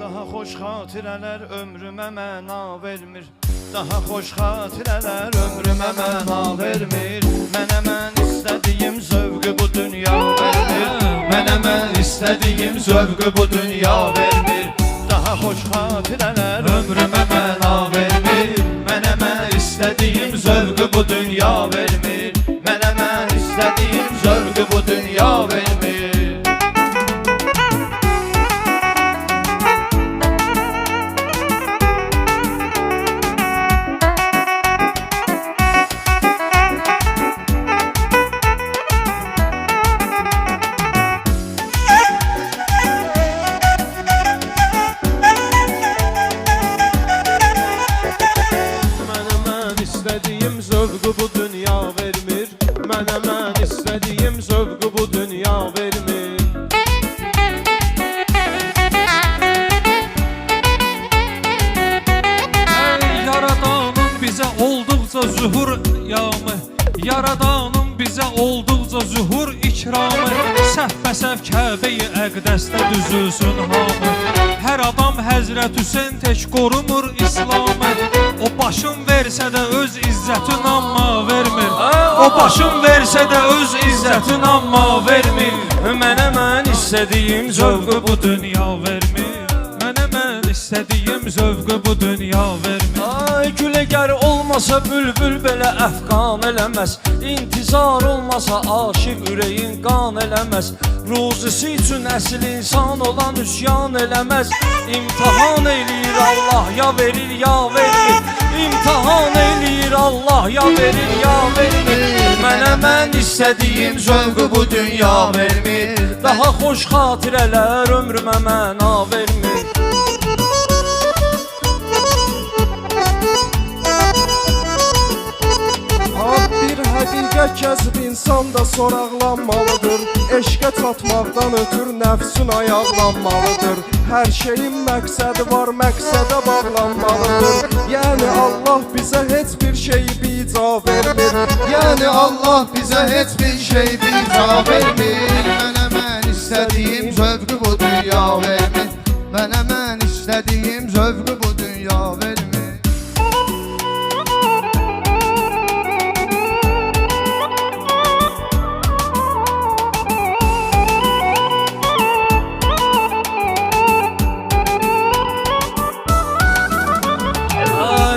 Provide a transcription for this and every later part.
Daha xoş xatirələr ömrümə məna vermir. Daha xoş xatirələr ömrümə məna vermir. Mənə mən istədiyim zövqü bu dünya vermir. Mənə mən istədiyim zövqü bu dünya vermir. Daha xoş xatirələr ömrümə məna vermir. Mənə mən istədiyim zövqü bu dünya vermir. Mənə mən istədiyim zövqü bu dünya vermir. İstədiyim zövqü bu dünya vermir. Mənə mən istədiyim zövqü bu dünya vermir. Ey Yaradanım bizə olduqca zühur yağmı, Yaradanım bizə olduqca zühur ikramı. Səhv-əsəv Kəbə-i Əqdəsdə düzülsün hamı. Hər adam Həzrət Hüseyn tək qorumur İslamı. O başım versə də öz izzətin amma vermir. O başım versə də öz izzətin amma vermir. Mənə mən istədiyim zövqü bu dünya vermir. Mənə mən istədiyim zövqü bu dünya vermir. Ay güləgər olmasa bülbül belə əfqan eləməz. İntizar olmasa aşiq ürəyin qan eləməz. Ruzisi üçün əsl insan olan üsyan eləməz. İmtihan eləyir Allah, ya verir ya vermir. İmtihan eləyir Allah, ya verir ya vermir. Mənə mən istədiyim zövqü bu dünya vermir. Daha xoş xatirələr ömrümə məna vermir. Bir həqiqət kəsb insanda soraqlanmalıdır. Eşqə çatmaqdan ötür nəfsin ayaqlanmalıdır. Hər şeyin məqsədi var, məqsədə bağlanmalıdır. Yəni Allah bizə heç bir şey bica vermir. Yəni Allah bizə heç bir şey bica vermir. Mənə mən istədiyim zövqü bu dünya vermir. Mənə mən istədiyim zövqü bu dünya vermir.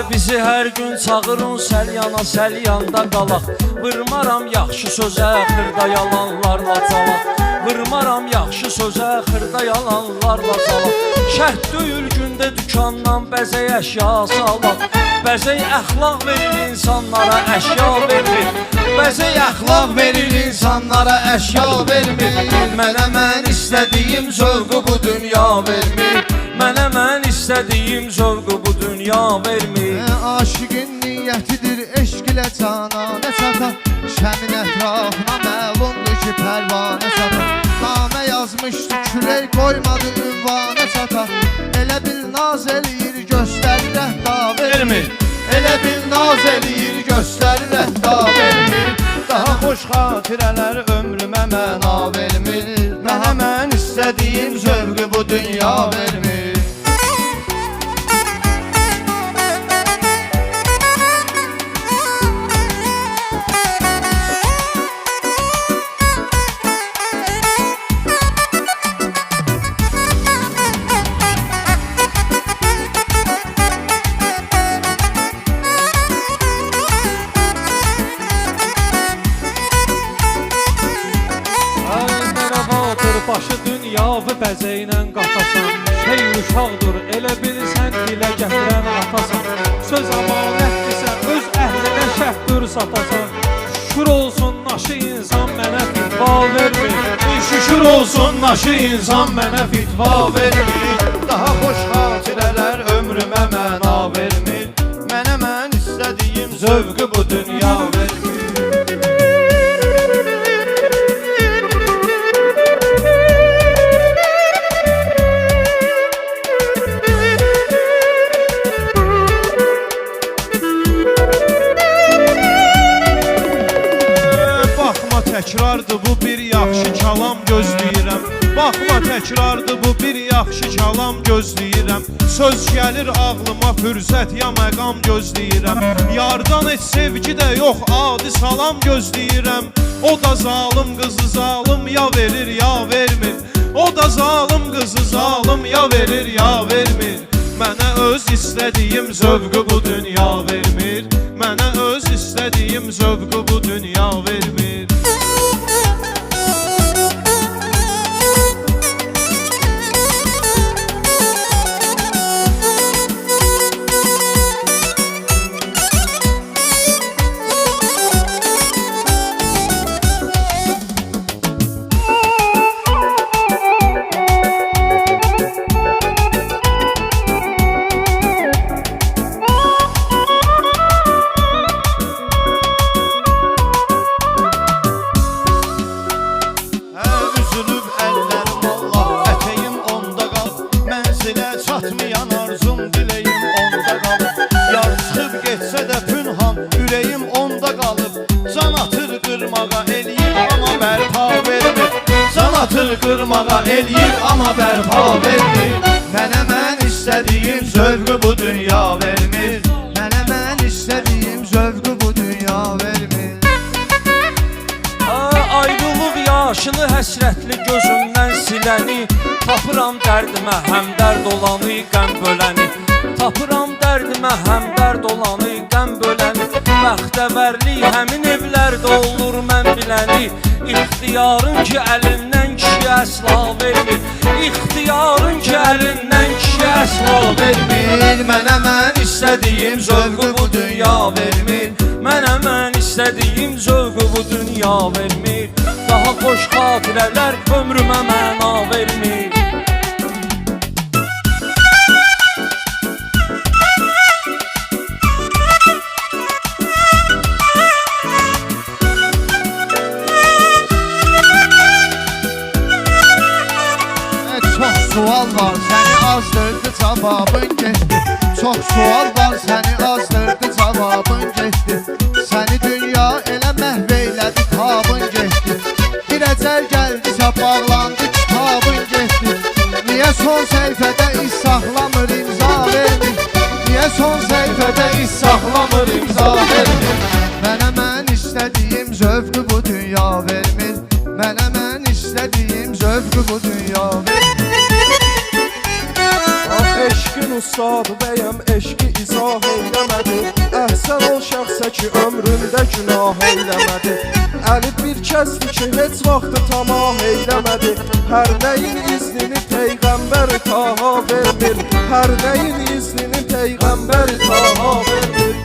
Bizi hər gün çağırın səlyana, səlyanda qalaq. Vırmaram yaxşı sözə, xırda yalanlarla çalaq. Vırmaram yaxşı sözə, xırda yalanlarla çalaq. Şərt döyül gündə dükandan bəzək əşya salaq. Bəzək əxlaq verir insanlara, əşya vermir. Bəzək əxlaq verir insanlara, əşya vermir. Mənə mən istədiyim zövqü bu dünya vermir. Mənə mən istədiyim zövqü bu dünya vermir. Aşıqın niyyətidir eşq ilə cananə çatar. Şəmin ətrafına məlumdur ki pərvanə çatar. Namə yazmışdı külək qoymadı ünvanə çatar. Elə bil naz eləyir göstərir rəhda vermir. Elə bil naz eləyir göstərir rəhda vermir. Daha xoş xatirələr ömrümə məna vermir. Mənə mən istədiyim zövqü bu dünya vermir. Başı dünyavı bəzəynən qatasan. Xeyr uşaqdır, elə bilsən dilə gətirən atasan. Söz əmanətdirsə, öz əhlinə şəhdur satasan. Şükür olsun naşı insan mənə fitva vermir. Şükür olsun naşı insan mənə fitva vermir. Daha xoş xatirələr ömrümə məna vermir. Mənə mən istədiyim Zövqü bu dünya vermir. təkrardır bu bir yaxşı kalam gözləyirəm. Baxma təkrardır bu bir yaxşı kalam gözləyirəm. Söz gəlir ağlıma fürsət ya məqam gözləyirəm. Yardan heç sevgi də yox adi salam gözləyirəm. O da zalım qızı zalım ya verir ya vermir. O da zalım qızı zalım ya verir ya vermir. Mənə öz istədiyim zövqü bu dünya vermir. Mənə öz istədiyim zövqü bu dünya vermir. Çatmayan arzum dileyim onda qalıb. Yar çıxıb getsə də pünhan ürəyim onda qalıb. Can atır qırmağa eləyir amma bərpa vermir. Can atır qırmağa eləyir amma bərpa vermir. Mənə mən istədiyim zövqü bu dünya vermir. Mənə mən istədiyim zövqü bu dünya vermir. Ayrılıq yaşını həsrətli gözümdən siləni. Tapıram dərdimə həm dərd olanı qəm böləni. Tapıram dərdimə həm dərd olanı qəm böləni. Bəxtəvərlik həmin evlərdə olur mən biləni. İxtiyarın ki əlindən kişiyə əsla vermir. İxtiyarın ki əlindən kişiyə əsla vermir. Mənə mən istədiyim zövqü bu dünya vermir. Mənə mən istədiyim zövqü bu dünya vermir. Daha xoş xatirələr ömrümə məna vermir. Çox sual var, səni azdırdı cavabın getdi. Çox sual var, səni azdırdı cavabın getdi. Səni dünya elə məhv eylədi, tabın getdi. Bir əcəl gəldisə bağlandı, kitabın getdi. Niyə son səhifədə iz saxlamır, imza vermir? Niyə son səhifədə iz saxlamır, imza vermir? Mənə mən istədiyim zövqü bu dünya vermir. Mənə mən istədiyim zövqü bu dünya vermir. Eşqin ustadı bəyəm eşqi izah eyləmədi. Əhsən ol şəxsə ki ömründə günah eyləmədi. Əli bir kəsdi ki heç vaxtı tamah eyləmədi. Hər nəyin iznini Peyğəmbər Taha vermir. Hər nəyin iznini Peyğəmbər Taha vermir.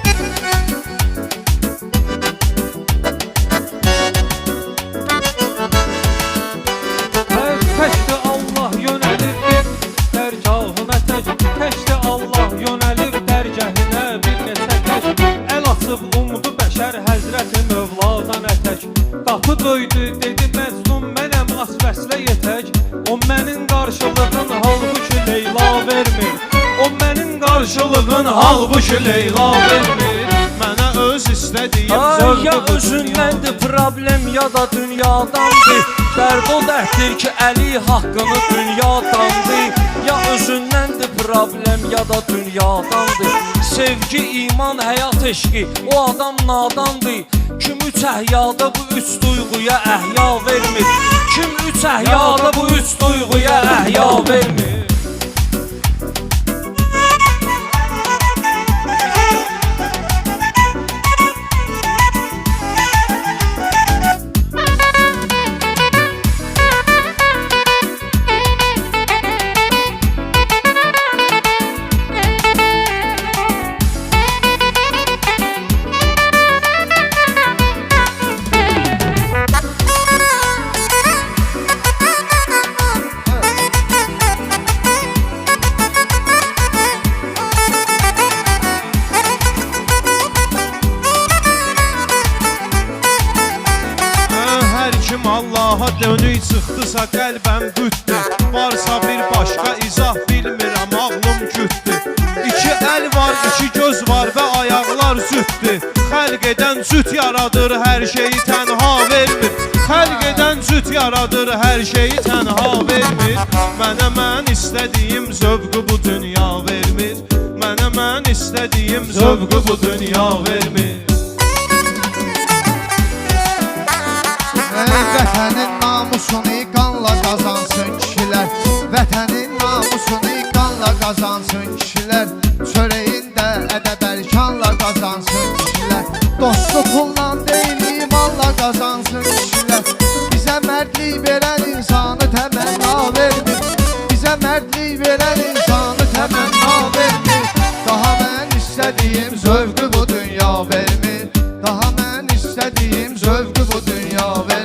Təkcə Allah yönəlir dərgahına tək. Təkcə Allah yönəlir dərgəhinə bir neçə tək. Əl açıb umudu bəşər həzrəti Mövladan ətək. Qapı döydü dedi Məcnun mənəm as vəslə yetək. O mənin qarşılığın halbuki Leyla vermir. O mənin qarşılığın halbuki Leyla vermir. Mənə öz istədiyim Ya zövqü bu dünya özündəndir problem ya da dünyadandır. Dərd o dərddir ki əli haqqını dünyadandır. Ya özündəndir problem ya da dünyadandır. Sevgi, iman, həyat eşqi o adam nadandır. Kim üç əhyada bu üç duyğuya əhya vermir. Kim üç əhyada bu üç duyğuya əhya vermir. sıxdısa qəlbəm bütdü. Varsa bir başqa izah bilmirəm, ağlım kütdü. İki əl var, iki göz var və ayaqlar zütdü. Xəlq edən züt yaradır, hər şeyi tənha vermir. Xəlq edən züt yaradır, hər şeyi tənha vermir. Mənə mən istədiyim zövqü bu dünya vermir. Mənə mən istədiyim zövqü bu dünya vermir. Vətənin namusunu qanla qazansın kişilər. Vətənin namusunu qanla qazansın kişilər. Çörəyində ədəb-ərkanla qazansın kişilər. Dostu pulla deyil, imanla qazansın kişilər. Bizə mərdlik verən insanı təmənna vermir. Bizə mərdlik verən insanı təmənna vermir. Daha mən istədiyim zövqü bu dünya vermir. Daha mən istədiyim zövqü bu dünya vermir.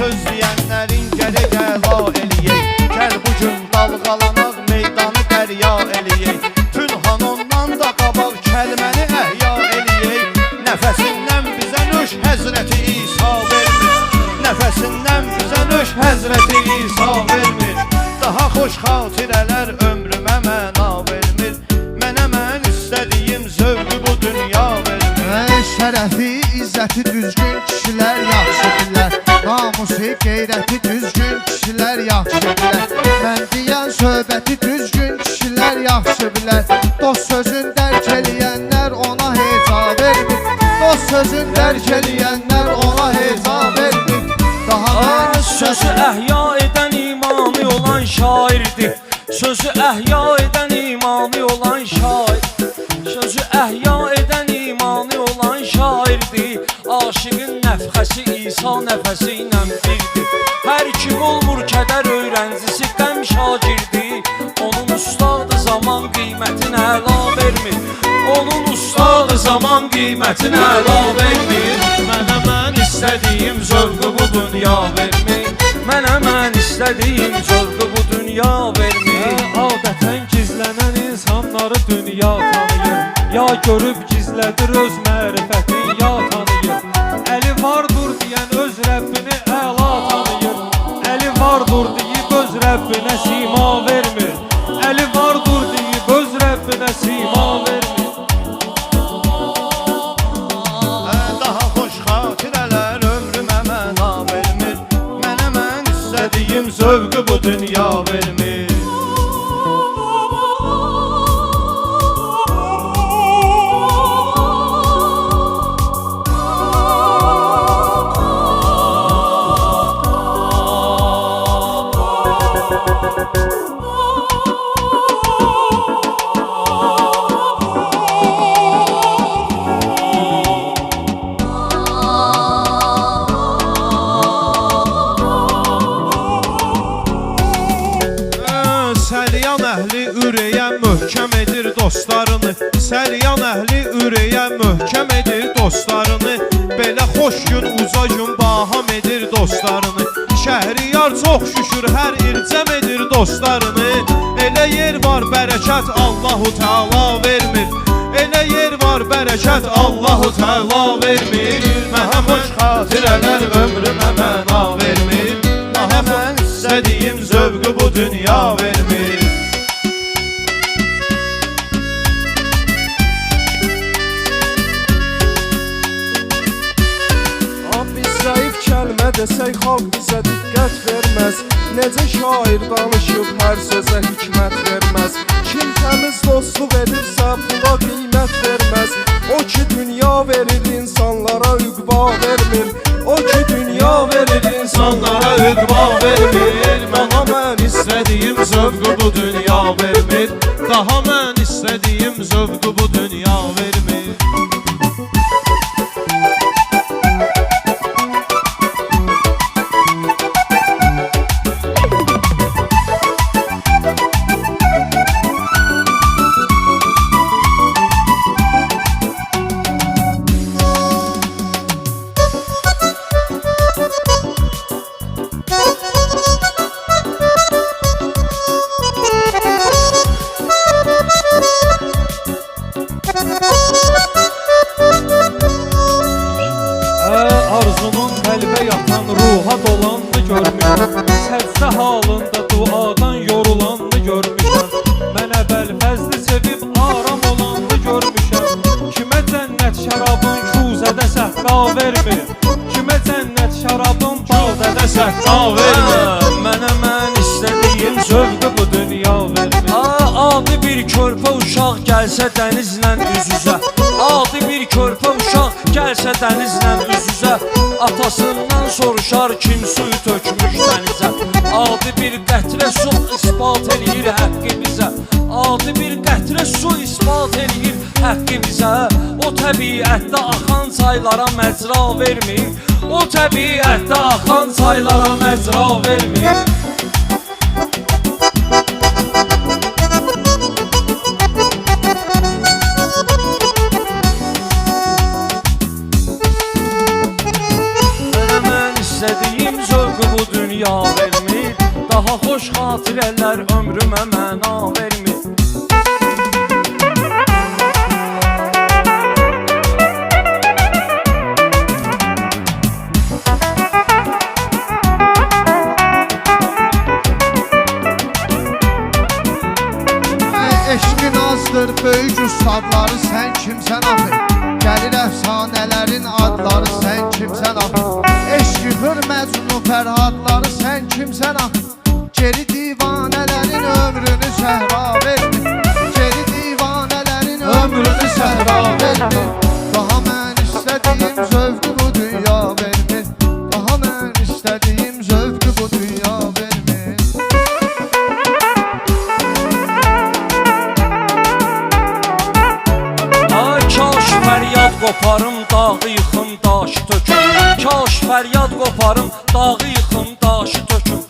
Söz deyənlərin gərək əla eləyək. Gəl bugün dalğalanaq, meydanı dərya eləyək. Pünhan ondan da qabaq kəlməni əhya eləyək. Nəfəsindən bizə nöş Həzrəti İsa vermir. Nəfəsindən bizə nöş Həzrəti İsa vermir. Daha xoş xatirələr ömrümə məna vermir. Mənə mən istədiyim zövqü bu dünya vermir. Şərəfi, izzəti düzgün kişilər yaxşı bilər. Namusu, qeyrəti düzgün kişilər yaxşı bilər. Mən deyən söhbəti düzgün kişilər yaxşı bilər. Dost sözün dərk eləyənlər ona heca vermir. Dost sözün dərk eləyənlər ona heca vermir. Daha mən Sözü əhya edən imanı olan şairdir. Sözü əhya edən imanı olan şair. Sözü əhya edən imanı olan şairdir. Aşığın nəfxəsi İsa nəfəsi ilə birdir. Hər kim olmur kədər öyrəncisi qəm şagirdi. Onun ustadı zaman qiymətin əla vermir. Onun ustadı zaman qiymətin əla vermir. Mənə mən istədiyim zövqü bu dünya vermir. Mənə mən istədiyim zövqü bu dünya vermir. Adətən gizlənən insanları dünya tanıyır. Ya görüb gizlədir öz mərifətin, ya tanıyır. Əli vardır deyən öz Rəbbini əla tanıyır. Əli vardır deyib öz Rəbbinə sima vermir. Əli vardır deyib öz Rəbbinə sima vermir. Daha xoş xatirələr ömrümə məna vermir. Mənə mən istədiyim zövqü bu dünya vermir. Səlyan əhli ürəyə möhkəm edir dostlarını. Səlyan əhli ürəyə möhkəm edir dostlarını. Belə xoş gün uca gün baham edir dostlarını. Şəhriyar çox şükür hər ilcəm edir dostlarını. dostlarını. Elə yer var bərəkət Allahu Teala vermir. Elə yer var bərəkət Allahu Teala vermir. Mənə xoş xatirələr ömrümə məna vermir. Daha mən istədiyim zövqü bu dünya vermir. Biz zəif kəlmə desək xalq bizə diqqət verməz. Necə şair danışıb hər sözə hikmət verməz. Kim təmiz dostluq edirsə pula qiymət verməz. O ki dünya verir insanlara üqba vermir. O ki dünya verir insanlara üqba vermir. Daha mən istədiyim zövqü bu dünya vermir. Daha mən istədiyim zövqü bu dünya vermir. Arzunun qəlbə yatan ruha dolanını görmüşəm. Səcdə halında duadan yorulanını görmüşəm. Mən əvvəl fəzli sevib aram olanını görmüşəm. Kimə cənnət şərabın kuzədə səhqa vermir. Kimə cənnət şərabın badədə səhqa vermir. Mənə mən istədiyim Zövqü bu dünya vermir. Adi bir körpə uşaq gəlsə dənizlə üz-üzə. Adi bir körpə uşaq gəlsə dənizlə üz-üzə. Atasından soruşar kim suyu tökmüş dənizə. Adi bir qətrə su ispat eləyir həqqi bizə. Adi bir qətrə su ispat eləyir həqqi bizə. O təbiətdə axan çaylara məcra vermir. O təbiətdə axan çaylara məcra vermir. İstədiyim zövqü bu dünya vermir. Daha xoş xatirələr ömrümə məna vermir. Eşqin azdır böyük ustadları sən kimsən axı? Gəlir əfsanələrin adları sən kimsən axı? Eşqi hürməcunu fərhadları sən kimsən axı? Geri divanələrin ömrünü səhra vermir. Geri divanələrin ömrünü səhra vermir. Daha mən istədiyim zövqü bu dünya vermir. Daha mən istədiyim zövqü bu dünya vermir. Kaş fəryad qoparım, dağı yıxım, daşı töküm. Kaş fəryad qoparım, dağı yıxım, daşı töküm.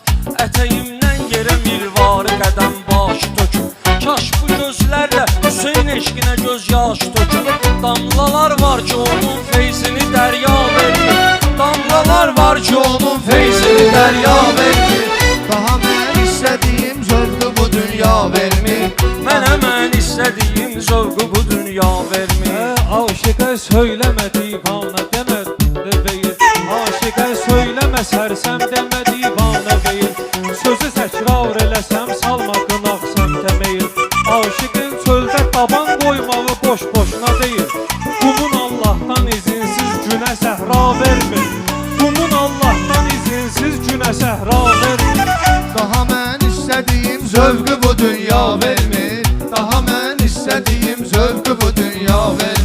Ətəyimdən yerə mirvarı qədəm başı töküm. Kaş bu gözlərlə Hüseyn eşqinə göz yaşı töküm. Damlalar var ki onun feyzini dərya vermir. Damlalar var ki onun feyzini dərya vermir. Daha mən istədiyim zövqü bu dünya vermir. Mənə mən istədiyim zövqü bu dünya vermir. Aşıqə söyləmə divanə demə deyil. Aşıqə söyləmə sərsəm demə divanə deyil. Sözü təkrar eləsəm salma qınaq səmtə meyil. Aşıqın çöldə taban qoymağı boş-boşuna deyil. Qumun Allahdan izinsiz günə səhra vermir. Qumun Allahdan izinsiz günə səhra vermir. Daha mən istədiyim zövqü bu dünya vermir. Daha mən istədiyim zövqü bu dünya vermir.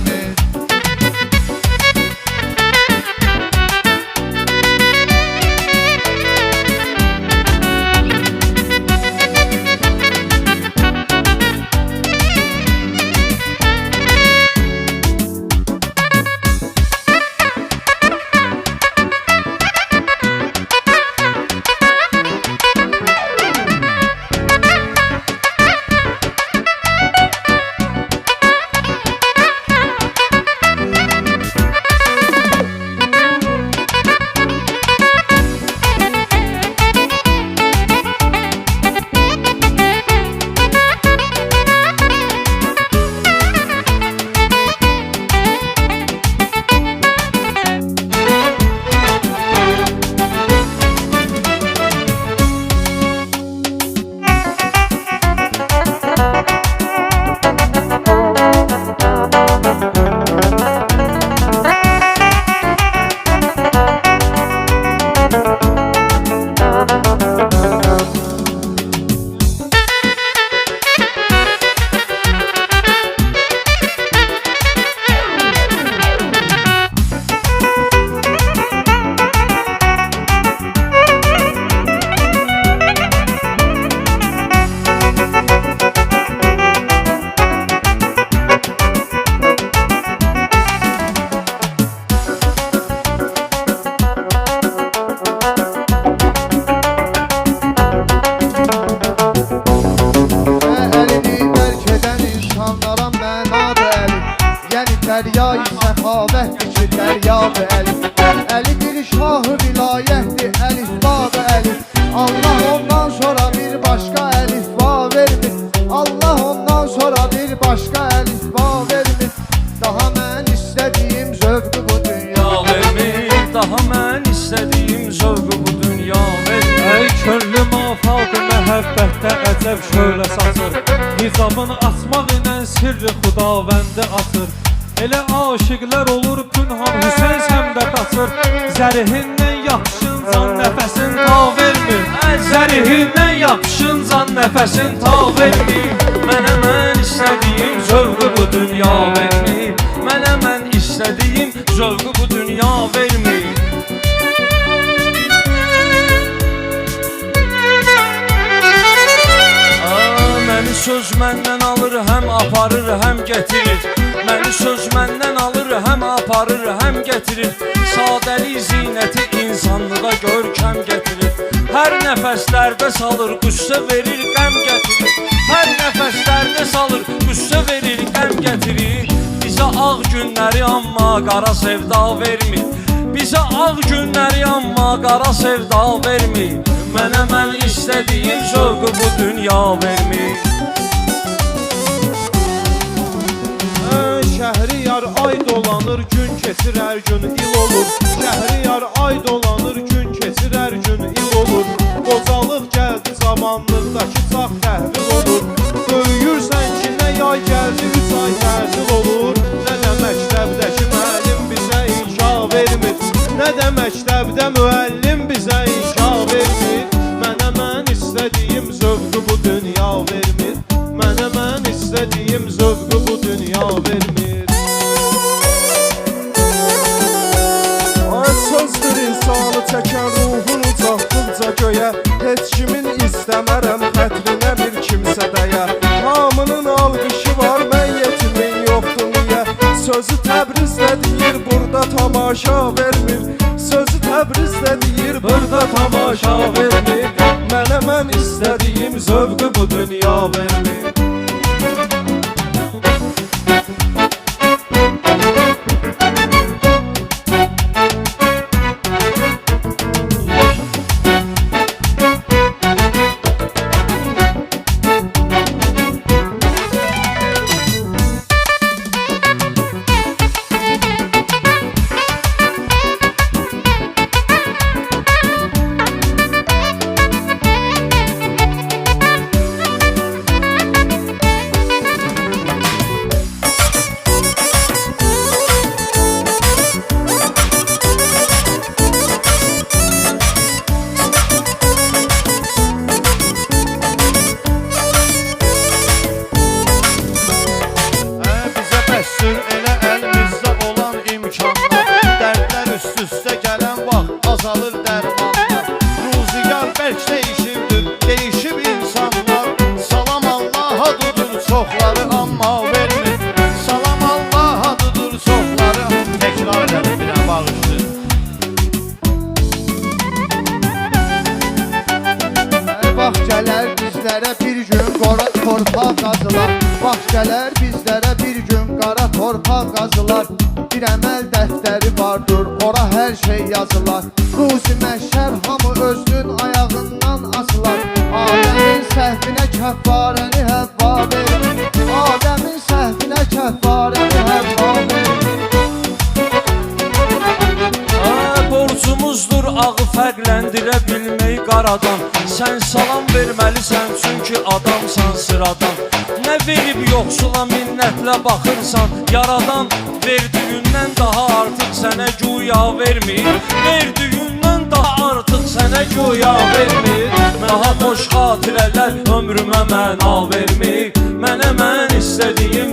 Dəryayı səxavətdir ki, dərya-ı əlif Əlidir şahı vilayətdir, əlif-ba-ı əlif Allah ondan sonra bir başqa əlif-ba vermir Allah ondan sonra bir başqa əlif-ba vermir Daha mən istədiyim zövqü bu dünya vermir Daha mən istədiyim zövqü bu dünya vermir Ey könlüm afaq məhəbbətdə əcəb şölə saçır Nizamın açmaq ilə sirri xudavəndə atır Elə aşıqlər olur pünhan Hüseyn səmdə qaçır Zərihindən yapışın can nəfəsin ta vermir Zərihindən yapışın can nəfəsin ta vermir Mənə mən istədiyim zövqü bu dünya vermir Mənə mən istədiyim zövqü bu dünya vermir Məni söz məndən alır, həm aparır, həm getirir Məni söz məndən alır, həm aparır, həm getirir Sadəli zinəti insanlığa görkəm getirir Hər nəfəslərdə salır, qüssə verir, qəm getirir Hər nəfəslərdə salır, qüssə verir, qəm getirir Bizə ağ günləri amma qara sevda vermir Bizə ağ günləri amma qara sevda vermir Mənə mən istədiyim zövqü bu dünya vermir Şəhriyar ay dolanır, gün keçir, hər gün il olur Şəhriyar ay dolanır, gün keçir, hər gün il olur Qocalıq gəldi, zamanlıqdakı çağ təhvil olur Böyüyürsən ki, nə yay gəldi, 3 ay təhsil olur Nə də məktəbdəki müəllim bizə inşa vermir Nə də məktəbdə müəllim bizə inşa vermir Mənə mən istədiyim zövqü bu dünya vermir Mənə mən istədiyim zövqü bu dünya vermir Sözdür insanı çəkən ruhunu ucaltdıqca göyə Heç kimin istəmərəm xətrinə bir kimsə dəyə Hamının alqışı var, mən yetimin yoxdur niyə Sözü Təbrizdə deyir, burada tamaşa vermir Sözü Təbrizdə deyir, burada tamaşa vermir Mənə mən istədiyim zövqü bu dünya vermir Bax gələr bizlərə bir gün qara torpaq qazılar Bir əməl dəftəri vardır, ora hər şey yazılar Ruzi məşər hamı özünün ayağından asılar Adəmin səhvinə kəffarəni həvva verir Adəmin səhvinə kəffarəni həvva verir Borcumuzdur ağı fərqləndirə bilmək qaradan Sən salam verməlisən çünki adamsan sıradan Nə verib yoxsula minnətlə baxırsan Yaradan verdiyindən daha artıq sənə güya vermir Verdiyindən daha artıq sənə güya vermir Daha boş xatirələr ömrümə məna vermir Mənə mən istədiyim